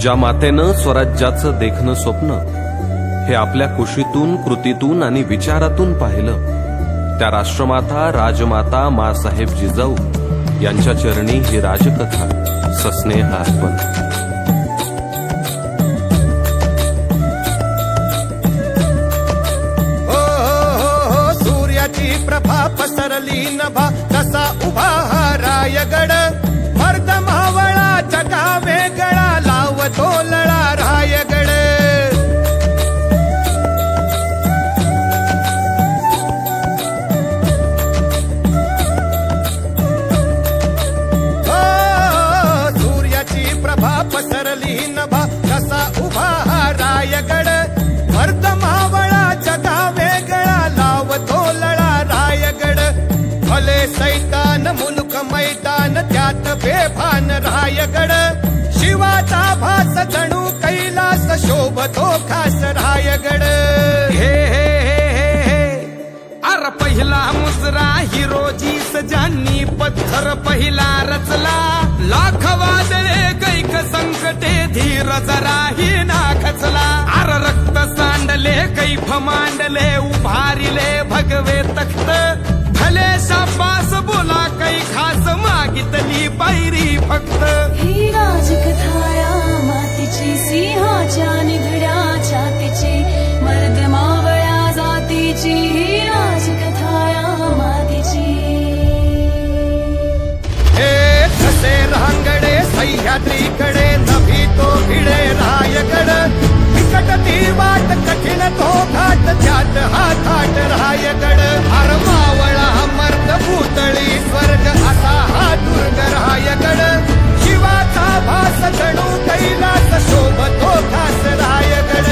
ज्या मातेनं स्वराज्याचं देखणं स्वप्न हे आपल्या कुशीतून, कृतीतून आणि विचारातून पाहिलं, त्या राष्ट्रमाता राजमाता माँसाहेब जिजाऊ यांच्या चरणी ही राजकथा सस्नेह अर्पण. सूर्याची प्रभा पसरली नभा कसा उभा हा रायगड, मर्द मावळा जगा वेगळा लावतो लळा रायगड. सूर्याची प्रभा पसरली नभा कसा उभा हा रायगड, मर्द मावळा जगा वेगळा लावतो लळा रायगड. भले सैतान मुलुक मैदान त्यात बेभान रायगड, शिवाचा भास जणू कैलास शोभतो खास रायगड. हे हे हे हे अर पहिला मुजरा हिरोजीस ज्यांनी पत्थर पहिला रचला, लाख वादळे कैक संकटे धीर जराही ना खचला. अर रक्त सांडले कैफ मांडले उभारिले भगवे तख्त, भले शाबास बोला काही खास मागितली पायरी फक्त. ही राजकथाया मातीची सिंहाच्या निगड्या छातीची, मर्द मावळ्या जातीची ही राजकथाया मातीची. हे कसे रांगडे सह्याद्रीकडे नभी तो भिडे रायगड, बिकट ती वाट कठीण तो घाट त्यात हा थाट रायगड. अर मावळा मर्द भूतळी स्वर्ग असा हा दुर्ग रायगड, शिवाचा भास जणू कैलास शोभतो खास रायगड.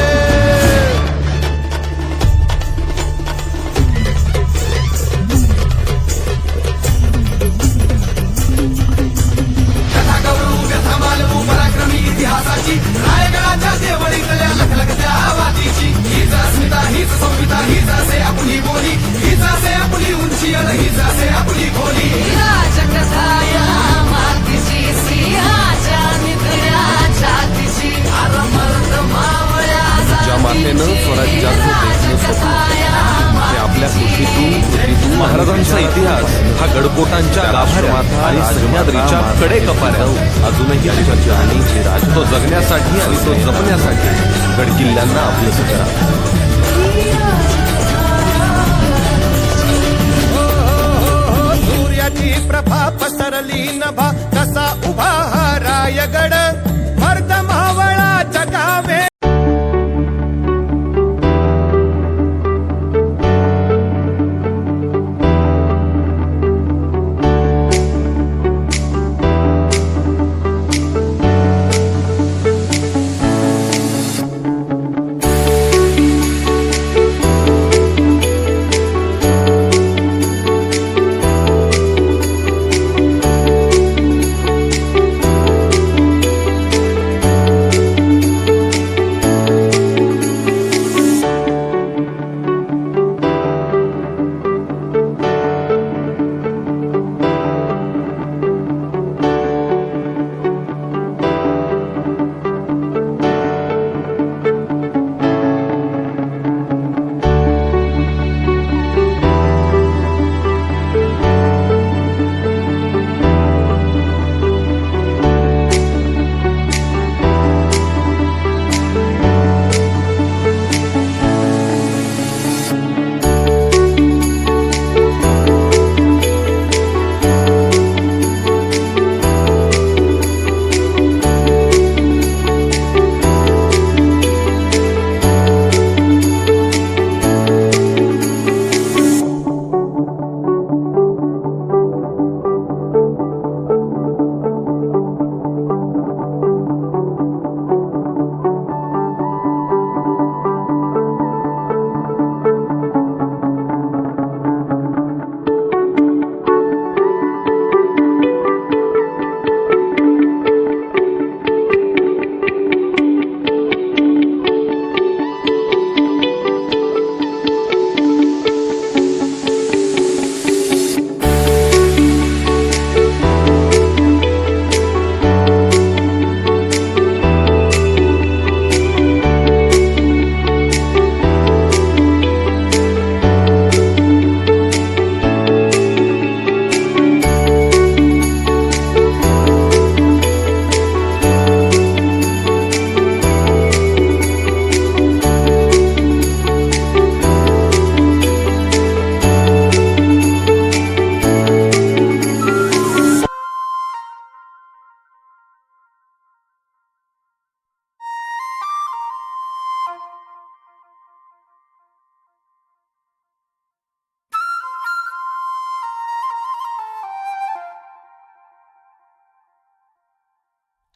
कथा गौरव व्यथा मालवू पराक्रमी इतिहासाची, रायगडाच्या देवळीतल्या लखलखत्या आवाजीची. हीच अस्मिता हीच संविता हीच असे आपली बोली, हीच असे आपली उंची अन हीच असे आपली खोली. राजकथाया मातीची सिंहाच्या निगड्या छातीची, अर मर्द मावळ्या ज्या मातेनं स्वराज्याचं देखणं स्वप्न हे आपल्या कुशीतून, कृतीतून, महाराजांचा इतिहास हा गडकोटांच्या गाभाऱ्यात आणि सह्याद्रीच्या कडेकपाऱ्यात अजूनही आदिवासी आणि हे राज तो जगण्यासाठी आणि तो जपण्यासाठी गडकिल्ल्यांना आपलंसं करा. सूर्याची प्रभा पसरली नभा कसा उभा हा रायगड, मर्द मावळा जगावे.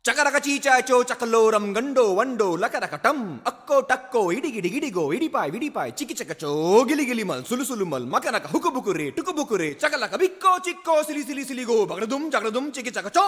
चकरकची चाचो चकलोरम गंडो वंडो लकरकटम अक्को टक्को इडी गिडी गिडिगो इडी पाय चिकी चकचो गिली गिली मल सुलु सुलु मल मकनक हुकु बुकुरे टुकु बुकुरे चकलक बिक्को चिक्को सिली सिली सिली गो बगडुम जगडुम चिकी चकचो